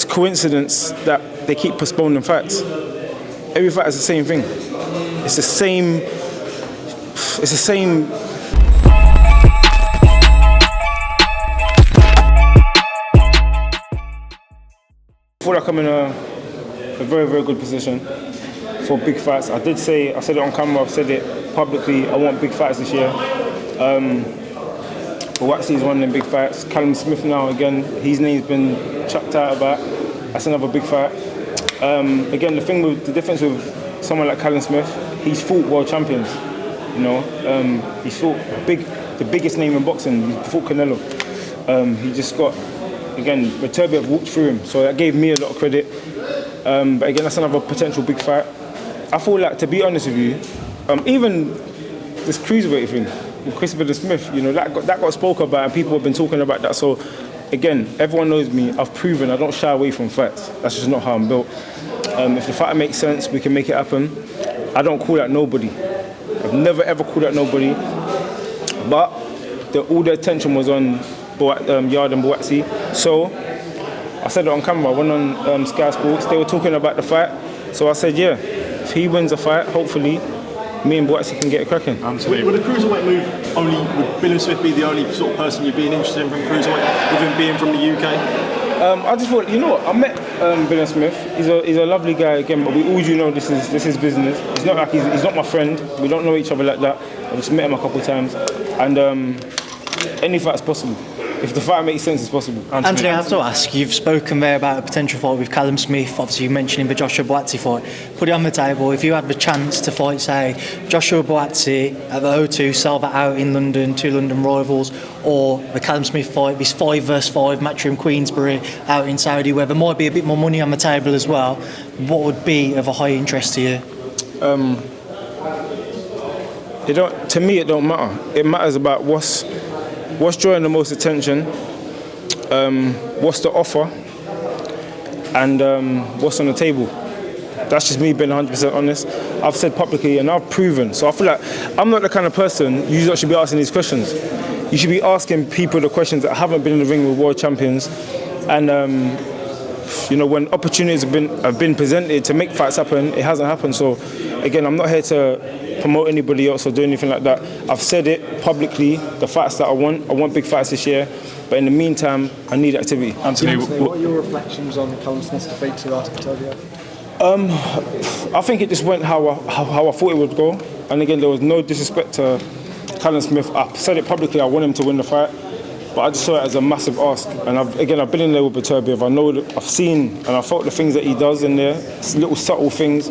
it's coincidence that they keep postponing fights. Every fight is the same thing. It's the same. I feel like I'm in a very, very good position for big fights. I said it on camera, I've said it publicly, I want big fights this year. Waxy's one of them big fights. Callum Smith now, again, his name's been chucked out about. That's another big fight. Again, the difference with someone like Callum Smith, he's fought world champions. You know, he's fought the biggest name in boxing. He fought Canelo. He just got, again, Beterbiev walked through him, so that gave me a lot of credit. But again, that's another potential big fight. I feel like, to be honest with you, even this cruiserweight thing with Christopher Smith, you know, that got spoke about and people have been talking about that. So again, everyone knows me. I've proven I don't shy away from fights. That's just not how I'm built. If the fight makes sense, we can make it happen. I don't call out nobody. I've never ever called out nobody. But all the attention was on Yarde and Boxeo. So I said it on camera. I went on Sky Sports. They were talking about the fight. So I said, yeah, if he wins the fight, hopefully, me and Boxeo can get it cracking. Would a cruiserweight move would Callum Smith be the only sort of person you'd be interested in from cruiserweight, with him being from the UK? I just thought, you know what, I met Callum Smith. He's a lovely guy again, but we all do know this is business. It's not like he's not my friend. We don't know each other like that. I just met him a couple of times, and any fight's possible. If the fight makes sense, it's possible. Anthony, I have to ask, you've spoken there about a potential fight with Callum Smith. Obviously, you mentioned the Joshua Boxeo fight. Put it on the table. If you had the chance to fight, say, Joshua Boxeo at the O2, sell that out in London, two London rivals, or the Callum Smith fight, this 5 versus 5 matchroom Queensbury out in Saudi, where there might be a bit more money on the table as well, what would be of a high interest to you? To me, it don't matter. It matters about what's drawing the most attention, what's the offer, and what's on the table. That's just me being 100% honest. I've said publicly and I've proven. So I feel like I'm not the kind of person you should be asking these questions. You should be asking people the questions that haven't been in the ring with world champions. And you know, when opportunities have been presented to make fights happen, it hasn't happened. So again, I'm not here to promote anybody else or do anything like that. I've said it publicly, the fights that I want big fights this year, but in the meantime, I need activity. Anthony, what are your reflections on Callum Smith's defeat to Artur Beterbiev? I think it just went how I thought it would go, and again, there was no disrespect to Callum Smith. I said it publicly, I want him to win the fight, but I just saw it as a massive ask. And I've been in there with Beterbiev. I know that I've seen and I felt the things that he does in there, little subtle things.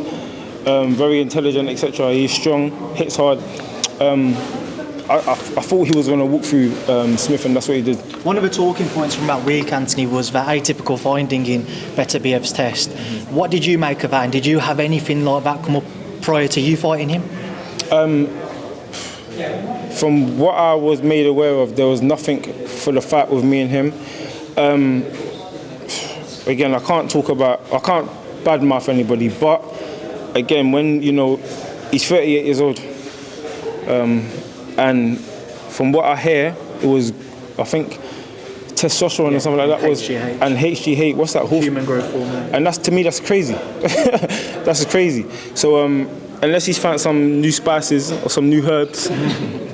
Very intelligent, etc. He's strong, hits hard. I thought he was going to walk through Smith, and that's what he did. One of the talking points from that week, Anthony, was that atypical finding in Beterbiev's test. What did you make of that, and did you have anything like that come up prior to you fighting him? From what I was made aware of, there was nothing for the fight with me and him. Again, I can't badmouth anybody, but again, when, you know, he's 38 years old, and from what I hear, it was, I think, testosterone or something like that, HGH. And HGH, what's that? Human growth hormone. And to me, that's crazy. That's crazy. So unless he's found some new spices or some new herbs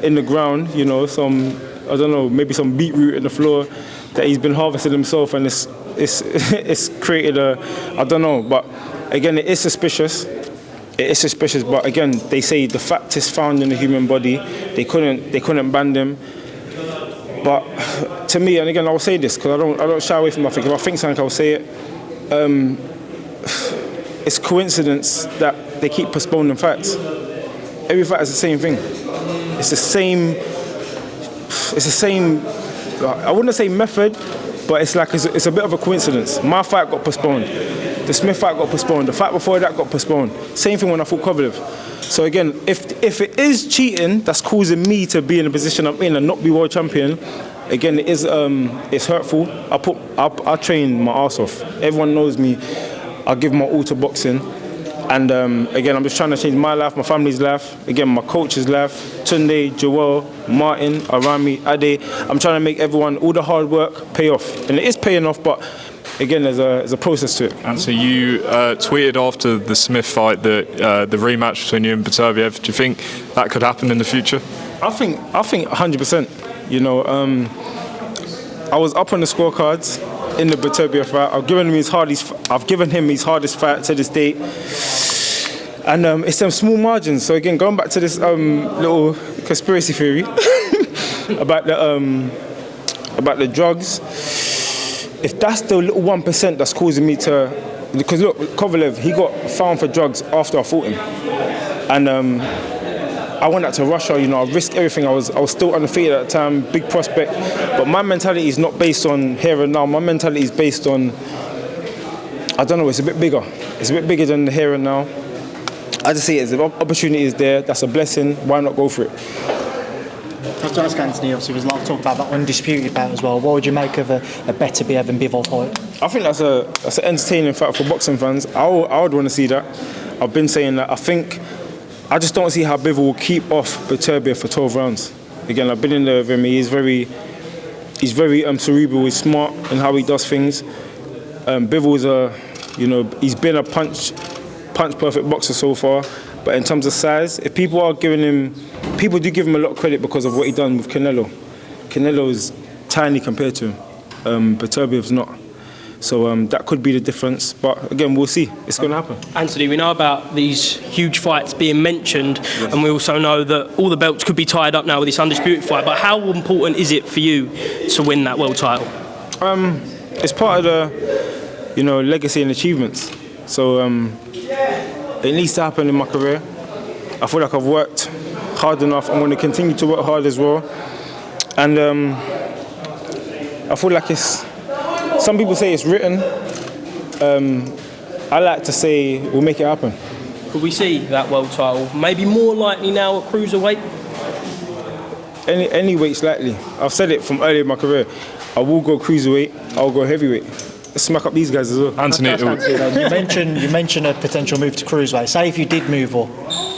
in the ground, you know, I don't know, maybe some beetroot in the floor that he's been harvesting himself, and it's created I don't know, but again, it is suspicious. It is suspicious, but again, they say the fact is found in the human body. They couldn't ban them. But to me, and again, I'll say this because I don't shy away from nothing. If I think something, I'll say it. It's coincidence that they keep postponing fights. Every fight is the same thing. It's the same. I wouldn't say method, but it's like it's a bit of a coincidence. My fight got postponed. The Smith fight got postponed. The fight before that got postponed. Same thing when I fought Kovalev. So again, if it is cheating that's causing me to be in the position I'm in and not be world champion, again, it's hurtful. I train my arse off. Everyone knows me. I give my all to boxing. And again, I'm just trying to change my life, my family's life. Again, my coach's life. Tunde, Joel, Martin, Arami, Ade. I'm trying to make everyone, all the hard work, pay off. And it is paying off, but again, there's a process to it. And so you tweeted after the Smith fight that the rematch between you and Beterbiev. Do you think that could happen in the future? I think 100%. You know, I was up on the scorecards in the Beterbiev fight. I've given him his hardest fight to this date, and it's them small margins. So again, going back to this little conspiracy theory about the drugs, if that's the little 1% that's causing me to, because look, Kovalev, he got found for drugs after I fought him, and I went out to Russia, you know, I risked everything. I was still undefeated at the time, big prospect. But my mentality is not based on here and now. My mentality is based on, I don't know, it's a bit bigger. It's a bit bigger than the here and now. I just see it as the opportunity is there, that's a blessing, why not go for it? I was to ask Anthony, obviously there's a lot of talk about that undisputed bout as well. What would you make of a Beterbiev and Bivol fight? I think that's an entertaining fight for boxing fans. I would want to see that. I've been saying that. I just don't see how Bivol will keep off Beterbiev for 12 rounds. Again, I've been in there with him. He's very cerebral. He's smart in how he does things. Bivol's he's been a punch perfect boxer so far. But in terms of size, if people do give him a lot of credit because of what he done with Canelo. Canelo is tiny compared to him. Beterbiev's not. So that could be the difference, but again, we'll see. It's going to happen. Anthony, we know about these huge fights being mentioned, yes. And we also know that all the belts could be tied up now with this undisputed fight, but how important is it for you to win that world title? It's part of the, legacy and achievements. So it needs to happen in my career. I feel like I've worked hard enough. I'm going to continue to work hard as well. And I feel like some people say it's written. I like to say we'll make it happen. Could we see that world title maybe more likely now at cruiserweight? Any weight slightly. I've said it from early in my career. I will go cruiserweight. I'll go heavyweight. Smack up these guys as well. Anthony, you mentioned a potential move to cruiserweight. Say if you did move up,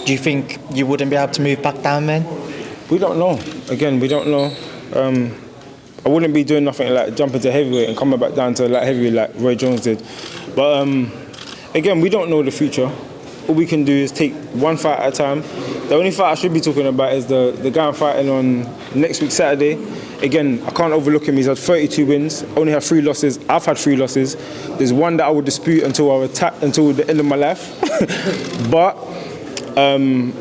do you think you wouldn't be able to move back down then? We don't know. Again, we don't know. I wouldn't be doing nothing like jumping to heavyweight and coming back down to light heavyweight like Roy Jones did. But again, we don't know the future. All we can do is take one fight at a time. The only fight I should be talking about is the guy I'm fighting on next week, Saturday. Again, I can't overlook him. He's had 32 wins, only had 3 losses. I've had 3 losses. There's one that I would dispute until the end of my life. But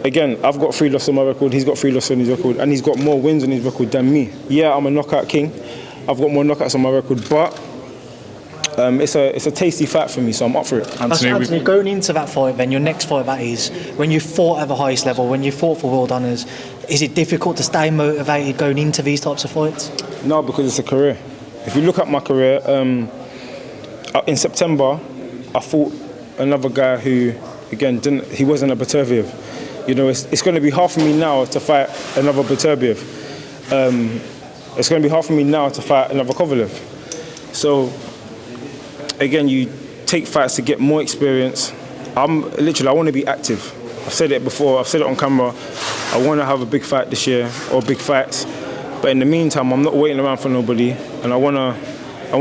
again, I've got 3 losses on my record. He's got 3 losses on his record, and he's got more wins on his record than me. Yeah, I'm a knockout king. I've got more knockouts on my record, but it's a tasty fight for me, so I'm up for it. Anthony, going into that fight, then your next fight, that is when you fought at the highest level, when you fought for world honours, is it difficult to stay motivated going into these types of fights? No, because it's a career. If you look at my career, in September, I fought another guy who, again, he wasn't a Beterbiev. It's going to be hard for me now to fight another Beterbiev. It's going to be hard for me now to fight another Kovalev. So, again, you take fights to get more experience. I want to be active. I've said it before, I've said it on camera. I want to have a big fight this year, or big fights. But in the meantime, I'm not waiting around for nobody, and I want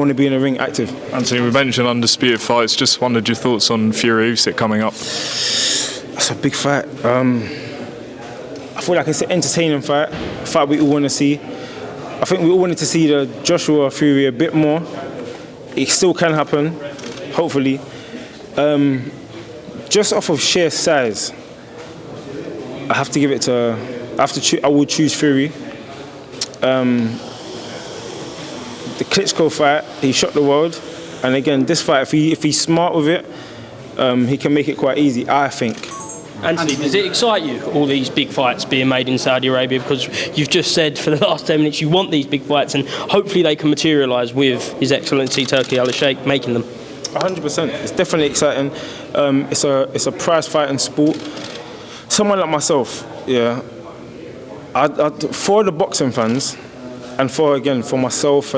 to be in the ring active. Anthony, we mentioned undisputed fights. Just wondered your thoughts on Fury Usyk coming up. That's a big fight. I feel like it's an entertaining fight, a fight we all want to see. I think we all wanted to see the Joshua Fury a bit more. It still can happen, hopefully. Just off of sheer size, I will choose Fury. The Klitschko fight, he shocked the world. And again, this fight, if he's smart with it, he can make it quite easy, I think. Anthony, does it excite you, all these big fights being made in Saudi Arabia? Because you've just said for the last 10 minutes you want these big fights, and hopefully they can materialise with His Excellency Turki Al-Sheikh making them. 100%. It's definitely exciting. It's a prize fighting sport. Someone like myself, yeah, for the boxing fans, and for myself,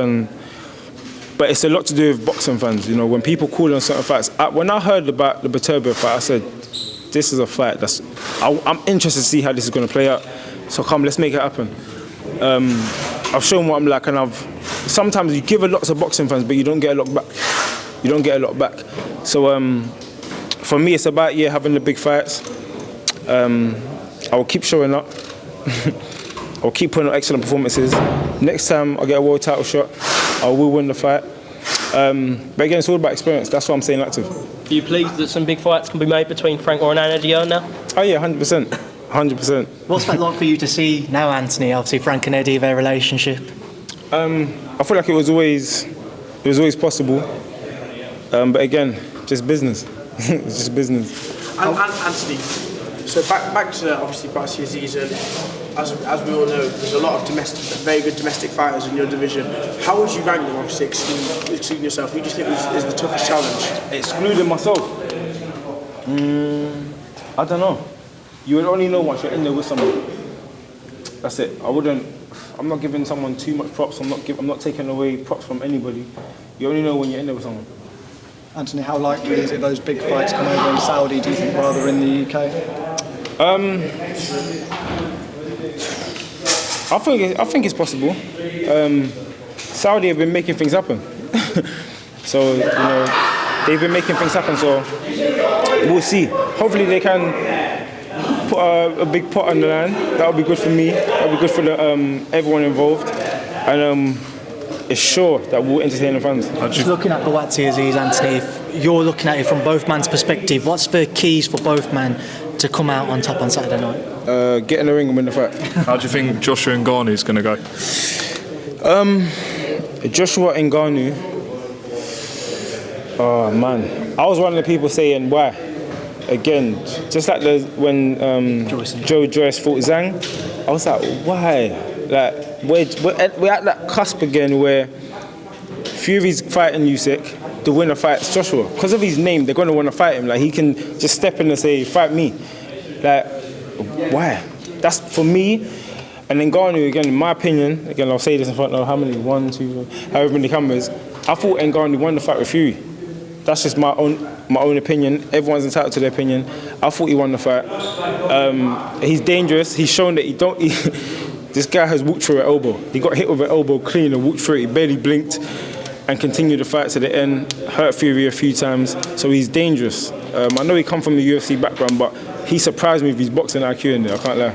but it's a lot to do with boxing fans. When people call on certain fights. When I heard about the Beterbiev fight, I said, this is a fight I'm interested to see how this is going to play out. So come, let's make it happen. I've shown what I'm like, and sometimes you give a lot to boxing fans, but you don't get a lot back. you don't get a lot back. So for me, it's about having the big fights. I will keep showing up. I'll keep putting on excellent performances. Next time I get a world title shot, I will win the fight. But again, it's all about experience. That's what I'm saying active. Are you pleased that some big fights can be made between Frank and Eddie now? Oh yeah, 100%. 100%. What's that like for you to see now, Anthony? Obviously, Frank and Eddie, their relationship. I feel like it was always possible. But again, just business. It's just business. And Anthony, so back to obviously Boxeo season. As we all know, there's a lot of very good domestic fighters in your division. How would you rank them? Obviously, excluding yourself. Who do you think is the toughest challenge? Excluding myself. I don't know. You would only know once you're in there with someone. That's it. I'm not giving someone too much props. I'm not taking away props from anybody. You only know when you're in there with someone. Anthony, how likely is it those big fights come over in Saudi, do you think, rather in the UK? I think it's possible. Saudi have been making things happen. So, they've been making things happen, so we'll see. Hopefully they can put a big pot on the line. That would be good for me. That would be good for everyone involved. And it's sure that we'll entertain the fans. Just looking at Buatsi Aziz, Anthony, if you're looking at it from both men's perspective, what's the keys for both men to come out on top on Saturday night? Get in the ring and win the fight. How do you think Joshua Ngannou is going to go? Joshua Ngannou. Oh man, I was one of the people saying why. Again, just like when Joe Joyce fought Zhang, I was like, why? Like we're at that cusp again where Fury's fighting Usyk, the winner fights Joshua. Because of his name, they're going to want to fight him. Like he can just step in and say, fight me. Like, why? That's for me. And then Ngannou, again, in my opinion, again, I'll say this in front of how many? 1, 2, however many cameras. I thought Ngannou won the fight with Fury. That's just my own opinion. Everyone's entitled to their opinion. I thought he won the fight. He's dangerous. He's shown that this guy has walked through an elbow. He got hit with an elbow clean and walked through it. He barely blinked and continued the fight to the end. Hurt Fury a few times. So he's dangerous. I know he come from a UFC background, but he surprised me with his boxing IQ in there. I can't lie.